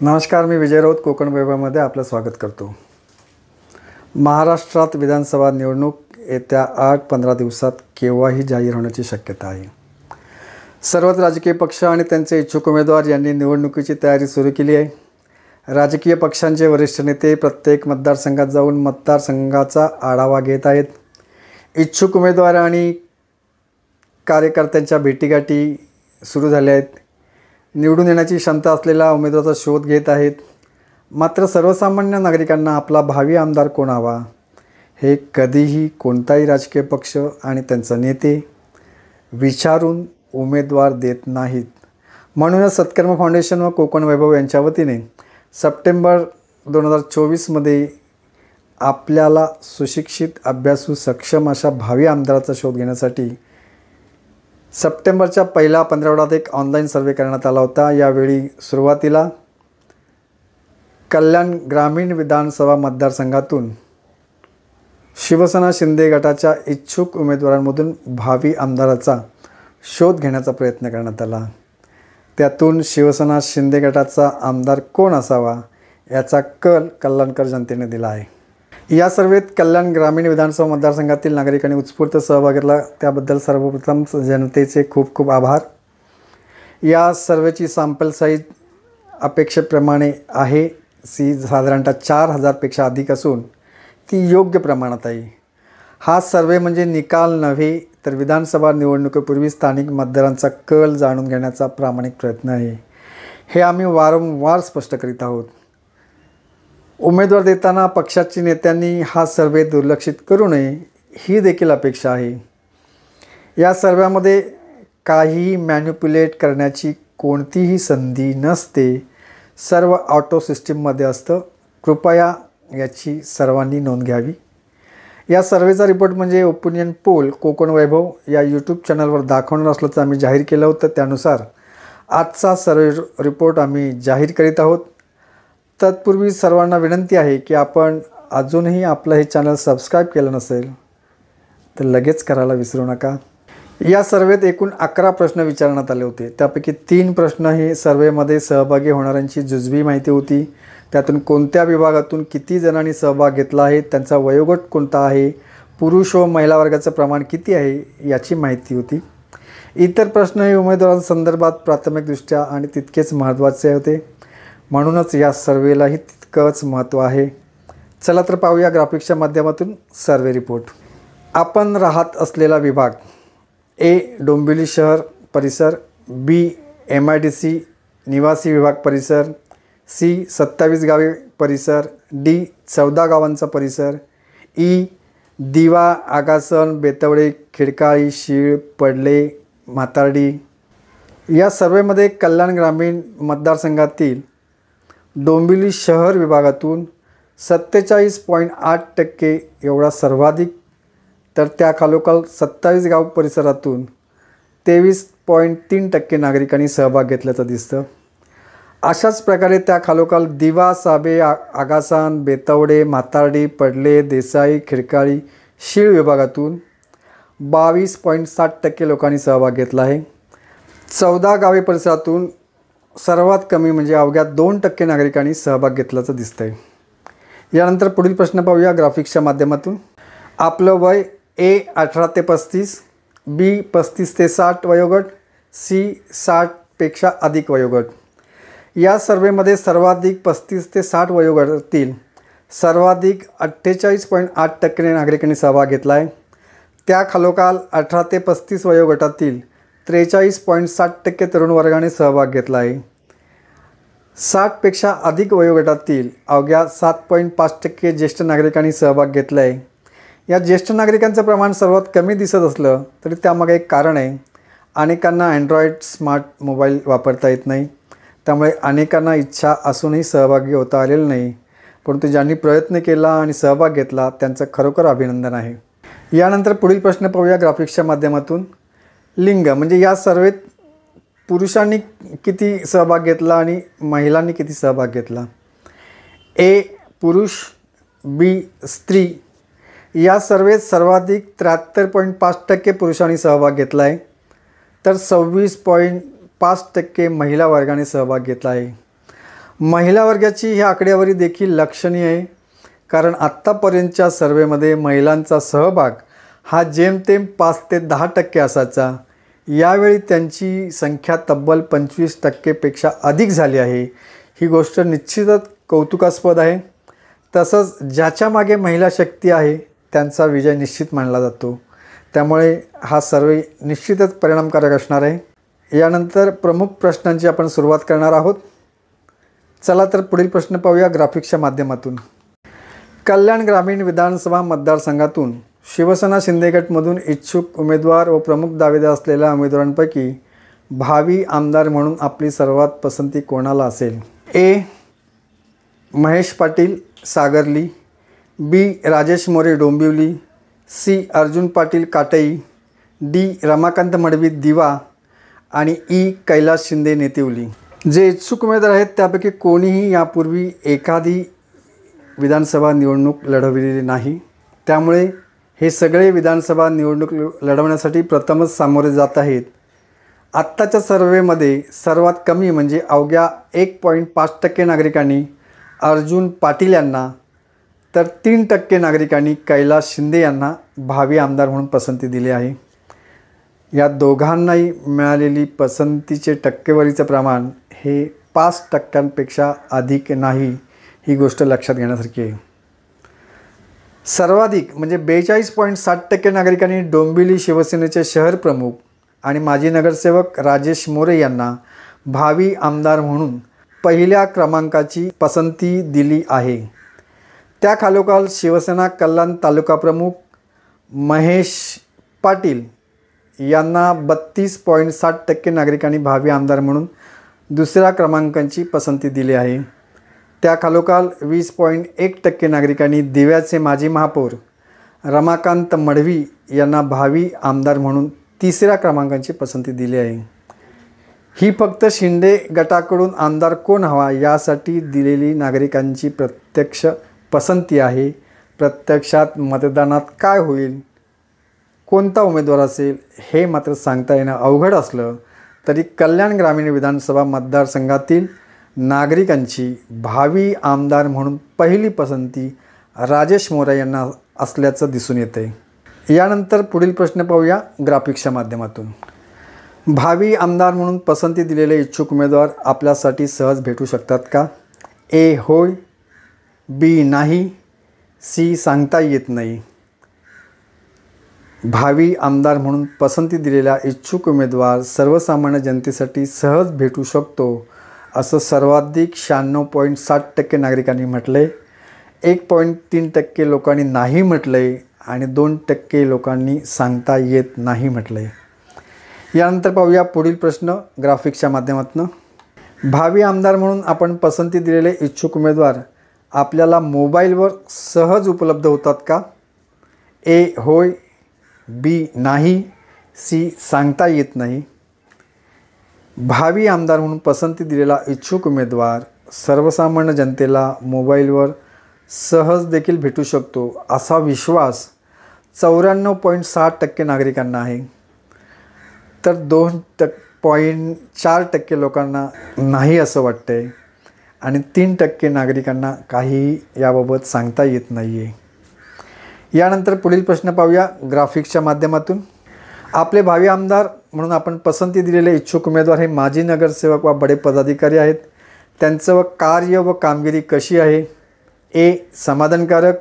नमस्कार, मी विजय राऊत कोकण वैभवमध्ये आपलं स्वागत करतो। महाराष्ट्रात विधानसभा निवडणूक येत्या 8-15 दिवसात केव्हाही जाहीर होण्याची शक्यता आहे। सर्वच राजकीय पक्ष आणि त्यांचे इच्छुक उमेदवार यांनी निवडणुकीची तयारी सुरू केली आहे। राजकीय पक्षांचे वरिष्ठ नेते प्रत्येक मतदारसंघात जाऊन मतदारसंघाचा आढावा घेत आहेत। इच्छुक उमेदवार आणि कार्यकर्त्यांच्या भेटीगाठी सुरू झाल्या आहेत। निवडून येण्याची क्षमता असलेला उमेदवाराचा शोध घेत आहेत। मात्र सर्वसामान्य नागरिकांना आपला भावी आमदार कोण हवा हे कधीही कोणताही राजकीय पक्ष आणि त्यांचे नेते विचारून उमेदवार देत नाहीत। म्हणूनच सत्कर्म फाउंडेशन व कोकण वैभव यांच्या वतीने सप्टेंबर 2024 मध्ये आपल्याला सुशिक्षित, अभ्यासू, सक्षम अशा भावी आमदाराचा शोध घेण्यासाठी सप्टेंबरच्या पहिल्या 15 आठवड्यात एक ऑनलाईन सर्वे करण्यात आला होता। यावेळी सुरुवातीला कल्याण ग्रामीण विधानसभा मतदारसंघातून शिवसेना शिंदे गटाच्या इच्छुक उमेदवारांमधून भावी आमदाराचा शोध घेण्याचा प्रयत्न करण्यात आला। त्यातून शिवसेना शिंदे गटाचा आमदार कोण असावा याचा कल कल्याणकर जनतेने दिला आहे। या सर्वेत कल्याण ग्रामीण विधानसभा मतदारसंघातील नागरिकांनी उत्स्फूर्त सहभाग घेतला, त्याबद्दल सर्वप्रथम जनतेचे खूप खूप आभार। या सर्वेची सॅम्पल साईज अपेक्षेप्रमाणे आहे, साधारणतः 4000पेक्षा अधिक असून ती योग्य प्रमाणात आहे। हा सर्वे म्हणजे निकाल नव्हे तर विधानसभा निवडणुकीपूर्वी स्थानिक मतदारांचा कल जाणून घेण्याचा प्रामाणिक प्रयत्न आहे, हे आम्ही वारंवार स्पष्ट करीत आहोत। उमेदवार देताना पक्षाच्या नेत्यांनी हा सर्वे दुर्लक्षित करू नये ही देखील अपेक्षा आहे। या सर्व्यामध्ये काहीही मॅन्युप्युलेट करण्याची कोणतीही संधी नसते, सर्व ऑटो सिस्टीममध्ये असतं। कृपया याची सर्वांनी नोंद घ्यावी। या सर्वेचा रिपोर्ट म्हणजे ओपिनियन पोल कोकण वैभव या यूट्यूब चॅनलवर दाखवणार असल्याचं आम्ही जाहीर केलं होतं। त्यानुसार आजचा सर्वे रिपोर्ट आम्ही जाहीर करीत आहोत। तत्पूर्वी सर्वांना विनंती आहे की आपण अजूनही आपलं हे चॅनल सबस्क्राईब केलं नसेल तर लगेच करायला विसरू नका। या सर्वेत एकूण 11 प्रश्न विचारण्यात आले होते, त्यापैकी 3 प्रश्न हे सर्वेमध्ये सहभागी होणाऱ्यांची जुजवी माहिती होती। त्यातून कोणत्या विभागातून किती जणांनी सहभाग घेतला आहे, त्यांचा वयोगट कोणता आहे, पुरुष व महिला वर्गाचं प्रमाण किती आहे याची माहिती होती। इतर प्रश्न हे उमेदवारांसंदर्भात प्राथमिकदृष्ट्या आणि तितकेच महत्त्वाचे होते, म्हणूनच या सर्वेलाही तितकंच महत्त्व आहे। चला तर पाहूया ग्राफिक्सच्या माध्यमातून सर्वे रिपोर्ट। आपण राहत असलेला विभाग ए डोंबिवली शहर परिसर, बी MIDC निवासी विभाग परिसर, सी 27 गावे परिसर, डी 14 गावांचा परिसर, ई दिवा, आगासन, बेतवडे, खिडकाळी, शीळ, पडले, म्हातार्डी। या सर्वेमध्ये कल्याण ग्रामीण मतदारसंघातील डोंबिवली शहर विभागातून 47.8% एवढा सर्वाधिक, तर त्याखालोखाल 27 गाव परिसरातून 23.3% नागरिकांनी सहभाग घेतल्याचं दिसतं। अशाच प्रकारे त्याखालोखाल दिवा, साबे, आगासान, बेतवडे, म्हातार्डी, पडले, देसाई, खिडकाळी, शीळ विभागातून 22.7% लोकांनी सहभाग घेतला आहे। 14 गावे परिसरातून सर्वात कमी म्हणजे अवघ्या 2% नागरिकांनी सहभाग घेतल्याचं दिसतंय। यानंतर पुढील प्रश्न पाहूया ग्राफिक्सच्या माध्यमातून। आपलं वय ए 18 ते 35, बी 35 ते 60 वयोगट, सी 60पेक्षा अधिक वयोगट। या सर्वेमध्ये सर्वाधिक 35 ते 60 वयोगटातील सर्वाधिक 48.8% नागरिकांनी सहभाग घेतला आहे। त्याखालोखाल 18 ते 35 वयोगटातील 43.7% तरुण वर्गाने सहभाग घेतला आहे। 60पेक्षा अधिक वयोगटातील अवघ्या 7.5% ज्येष्ठ नागरिकांनी सहभाग घेतला आहे। या ज्येष्ठ नागरिकांचं प्रमाण सर्वात कमी दिसत असलं तरी त्यामागे एक कारण आहे। अनेकांना अँड्रॉइड स्मार्ट मोबाईल वापरता येत नाही, त्यामुळे अनेकांना इच्छा असूनही सहभागी होता आलेलं नाही, परंतु ज्यांनी प्रयत्न केला आणि सहभाग घेतला त्यांचं खरोखर अभिनंदन आहे। यानंतर पुढील प्रश्न पाहूया ग्राफिक्सच्या माध्यमातून। लिंग म्हणजे या सर्वेत पुरुषांनी किती सहभाग घेतला आणि महिलांनी किती सहभाग घेतला। ए पुरुष, बी स्त्री। या सर्वेत सर्वाधिक 73.5% पुरुषांनी सहभाग घेतला आहे, तर 26.5% महिला वर्गाने सहभाग घेतला आहे। महिला वर्गाची ही आकडेवारी देखील लक्षणीय आहे, कारण आत्तापर्यंतच्या सर्वेमध्ये महिलांचा सहभाग हा जेमतेम 5 ते 10% असायचा. यावेळी त्यांची संख्या तब्बल 25% अधिक झाली आहे. ही गोष्ट निश्चितच कौतुकास्पद आहे. तसंच ज्याच्या मागे महिला शक्ती आहे त्यांचा विजय निश्चित मानला जातो. त्यामुळे हा सर्वे निश्चितच परिणामकारक असणार आहे. यानंतर प्रमुख प्रश्नांची आपण सुरुवात करणार आहोत. चला तर पुढील प्रश्न पाहूया ग्राफिक्सच्या माध्यमातून. कल्याण ग्रामीण विधानसभा मतदारसंघातून शिवसेना शिंदे गटमधून इच्छुक उमेदवार व प्रमुख दावेदार असलेल्या उमेदवारांपैकी भावी आमदार म्हणून आपली सर्वात पसंती कोणाला असेल? ए. महेश पाटील सागरली, बी. राजेश मोरे डोंबिवली, सी. अर्जुन पाटील काटई, डी. रमाकांत मडवी दिवा आणि ई. कैलास शिंदे नेतिवली. जे इच्छुक उमेदवार आहेत त्यापैकी कोणीही यापूर्वी एखादी विधानसभा निवडणूक लढवलेली नाही. त्यामुळे हे सगळे विधानसभा निवडणूक लढवण्यासाठी प्रथमच सामोरे जात आहेत. आत्ताच्या सर्वेमध्ये सर्वात कमी म्हणजे अवघ्या 1.5% नागरिकांनी अर्जुन पाटील यांना, तर 3% नागरिकांनी कैलास शिंदे यांना भावी आमदार म्हणून पसंती दिली आहे. या दोघांनाही मिळालेली पसंतीचे टक्केवारीचं प्रमाण हे 5% अधिक नाही. ही गोष्ट लक्षात घेण्यासारखी आहे. सर्वाधिक म्हणजे 42.7% नागरिकांनी डोंबिवली शिवसेनेचे शहर प्रमुख आणि माजी नगरसेवक राजेश मोरे यांना भावी आमदार म्हणून पहिल्या क्रमांकाची पसंती दिली आहे. त्याखालोखाल शिवसेना कल्याण तालुका प्रमुख महेश पाटील यांना 32.7% नागरिकांनी भावी आमदार म्हणून दुसऱ्या क्रमांकाची पसंती दिली आहे. त्याखालोखाल 20.1% नागरिकांनी दिव्याचे माजी महापौर रमाकांत मडवी यांना भावी आमदार म्हणून तिसऱ्या क्रमांकाची पसंती दिली आहे. ही फक्त शिंदे गटाकडून आमदार कोण हवा यासाठी दिलेली नागरिकांची प्रत्यक्ष पसंती आहे. प्रत्यक्षात मतदानात काय होईल, कोणता उमेदवार असेल हे मात्र सांगता येणं अवघड असलं तरी कल्याण ग्रामीण विधानसभा मतदारसंघातील नागरिकांची भावी आमदार म्हणून पहिली पसंती राजेश मोरे यांना असल्याचं दिसून येते. यानंतर पुढील प्रश्न पाहूया ग्राफिक्सच्या माध्यमातून. भावी आमदार म्हणून पसंती दिलेले इच्छुक उमेदवार आपल्यासाठी सहज भेटू शकतात का? ए. होय, बी. नाही, सी. सांगता येत नाही. भावी आमदार म्हणून पसंती दिलेला इच्छुक उमेदवार सर्वसामान्य जनतेसाठी सहज भेटू शकतो असं सर्वाधिक 96.7% नागरिकांनी म्हटले. 1.3% लोकांनी नाही म्हटले आणि 2% लोकांनी सांगता येत नाही म्हटले. यानंतर पाहूया पुढील प्रश्न ग्राफिक्सच्या माध्यमातून. भावी आमदार म्हणून आपण पसंती दिलेले इच्छुक उमेदवार आपल्याला मोबाईलवर सहज उपलब्ध होतात का? ए. होय, बी. नाही, सी. सांगता येत नाही. भावी आमदार म्हणून पसंती दिलेला इच्छुक उमेदवार सर्वसामान्य जनतेला मोबाईलवर सहज देखील भेटू शकतो असा विश्वास 94.6% नागरिकांना आहे. तर 2.4% लोकांना नाही असं वाटते आणि 3% नागरिकांना काहीही याबाबत सांगता येत नाही आहे. यानंतर पुढील प्रश्न पाहूया ग्राफिक्सच्या माध्यमातून. आपले भावी आमदार म्हणून आपण पसंती दिलेले इच्छुक उमेदवार हे माजी नगरसेवक व बडे पदाधिकारी आहेत. त्यांचं कार्य व कामगिरी कशी आहे? ए. समाधानकारक,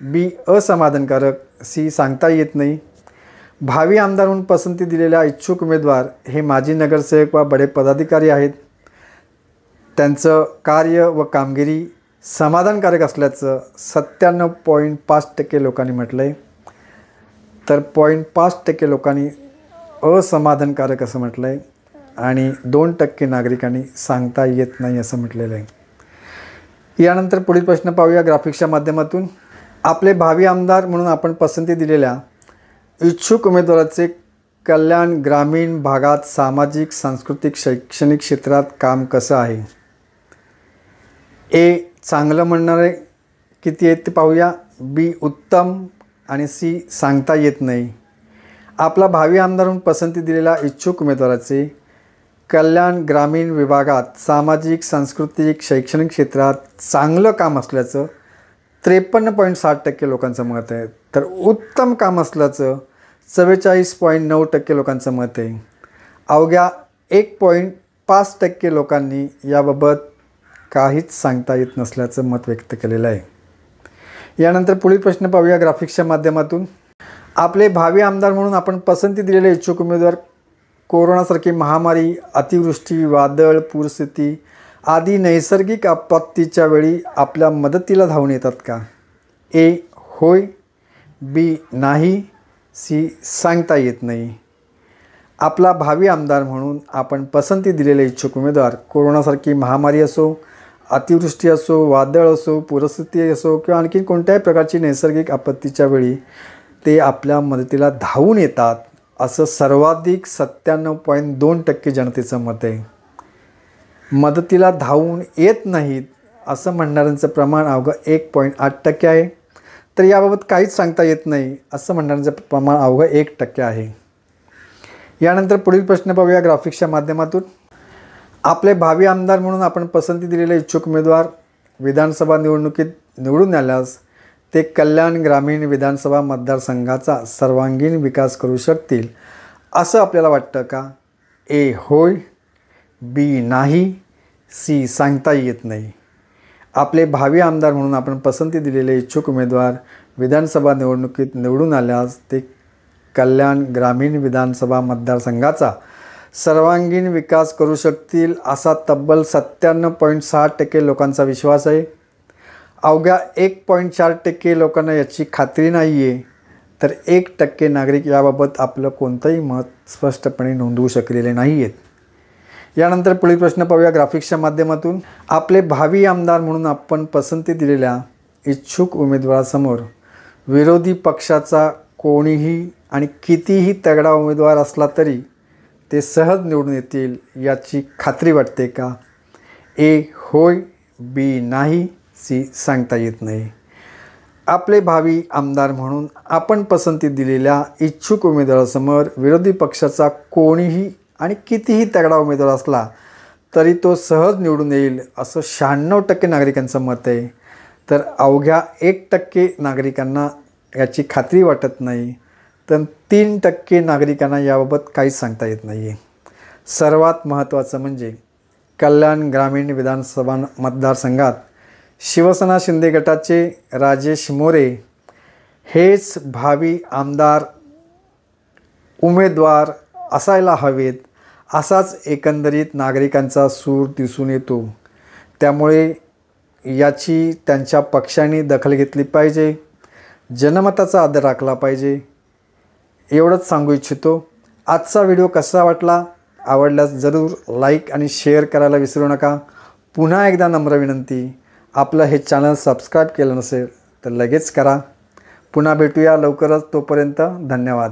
बी. असमाधानकारक, सी. सांगता येत नाही. भावी आमदार म्हणून पसंती दिलेल्या इच्छुक उमेदवार हे माजी नगरसेवक व बडे पदाधिकारी आहेत. त्यांचं कार्य व कामगिरी समाधानकारक असल्याचं 97.5% लोकांनी म्हटलं आहे. तर 0.5% लोकांनी असमाधानकारक असं म्हटलं आहे आणि 2% नागरिकांनी सांगता येत नाही असं म्हटलेलं आहे. यानंतर पुढील प्रश्न पाहूया ग्राफिक्सच्या माध्यमातून. आपले भावी आमदार म्हणून आपण पसंती दिलेल्या इच्छुक उमेदवाराचे कल्याण ग्रामीण भागात सामाजिक, सांस्कृतिक, शैक्षणिक क्षेत्रात काम कसं आहे? ए. चांगलं म्हणणारे किती आहेत ते पाहूया. बी. उत्तम आणि सी. सांगता येत नाही. आपला भावी आमदार म्हणून पसंती दिलेला इच्छुक उमेदवाराचे कल्याण ग्रामीण विभागात सामाजिक सांस्कृतिक शैक्षणिक क्षेत्रात चांगलं काम असल्याचं 53.7% लोकांचं मत आहे. तर उत्तम काम असल्याचं 44.9% लोकांचं मत आहे. अवघ्या 1.5% लोकांनी याबाबत काहीच सांगता येत नसल्याचं मत व्यक्त केलेलं आहे. यानंतर पुढील प्रश्न पाहूया ग्राफिक्सच्या माध्यमातून. आपले भावी आमदार म्हणून आपण पसंती दिलेले इच्छुक उमेदवार कोरोनासारखी महामारी, अतिवृष्टी, वादळ, पूरस्थिती आदी नैसर्गिक आपत्तीच्या वेळी आपल्या मदतीला धावून येतात का? ए. होय, बी. नाही, सी. सांगता येत नाही. आपला भावी आमदार म्हणून आपण पसंती दिलेले इच्छुक उमेदवार कोरोनासारखी महामारी असो, अतिवृष्टी असो, वादळ असो, पूरस्थिती असो किंवा आणखी कोणत्याही प्रकारची नैसर्गिक आपत्तीच्या वेळी ते आपल्या मदतीला धावून येतात असं सर्वाधिक 97.2% जनतेचं मत आहे. मदतीला धावून येत नाहीत असं म्हणणाऱ्यांचं प्रमाण अवघं 1.8% आहे. तर याबाबत काहीच सांगता येत नाही असं म्हणणाऱ्यांचं प्रमाण अवघं 1% आहे. यानंतर पुढील प्रश्न पाहूया ग्राफिक्सच्या माध्यमातून. आपले भावी आमदार म्हणून आपण पसंती दिलेले इच्छुक उमेदवार विधानसभा निवडणुकीत निवडून आल्यास ते कल्याण ग्रामीण विधानसभा मतदारसंघाचा सर्वांगीण विकास करू शकतील असं आपल्याला वाटतं का? ए. होय, बी. नाही, सी. सांगता येत नाही. आपले भावी आमदार म्हणून आपण पसंती दिलेले इच्छुक उमेदवार विधानसभा निवडणुकीत निवडून आल्यास ते कल्याण ग्रामीण विधानसभा मतदारसंघाचा सर्वांगीण विकास करू शकतील असा तब्बल 97.6% लोकांचा विश्वास आहे. अवघ्या 1.4% लोकांना याची खात्री नाही आहे. तर 1% नागरिक याबाबत आपलं कोणतंही मत स्पष्टपणे नोंदवू शकलेले नाही आहेत. यानंतर पुढील प्रश्न पाहूया ग्राफिक्सच्या माध्यमातून. आपले भावी आमदार म्हणून आपण पसंती दिलेल्या इच्छुक उमेदवारासमोर विरोधी पक्षाचा कोणीही आणि कितीही तगडा उमेदवार असला तरी ते सहज निवडून येतील याची खात्री वाटते का? ए. होय, बी. नाही, सी. सांगता येत नाही. आपले भावी आमदार म्हणून आपण पसंती दिलेल्या इच्छुक उमेदवारासमोर विरोधी पक्षाचा कोणीही आणि कितीही तगडा उमेदवार असला तरी तो सहज निवडून येईल असं 96% नागरिकांचं मत आहे. तर अवघ्या 1% नागरिकांना याची खात्री वाटत नाही. तर 3% नागरिकांना याबाबत काहीच सांगता येत नाही आहे. सर्वात महत्त्वाचं म्हणजे कल्याण ग्रामीण विधानसभा मतदारसंघात शिवसेना शिंदे गटाचे राजेश मोरे हेच भावी आमदार उमेदवार असायला हवेत असाच एकंदरीत नागरिकांचा सूर दिसून येतो. त्यामुळे याची त्यांच्या पक्षाने दखल घेतली पाहिजे, जनमताचा आदर राखला पाहिजे एवढंच सांगू इच्छितो. आजचा व्हिडिओ कसा वाटला? आवडल्यास जरूर लाईक आणि शेअर करायला विसरू नका. पुन्हा एकदा नम्र विनंती, आपलं हे चॅनल सबस्क्राईब केलं नसेल तर लगेच करा. पुन्हा भेटूया लवकरच. तोपर्यंत धन्यवाद.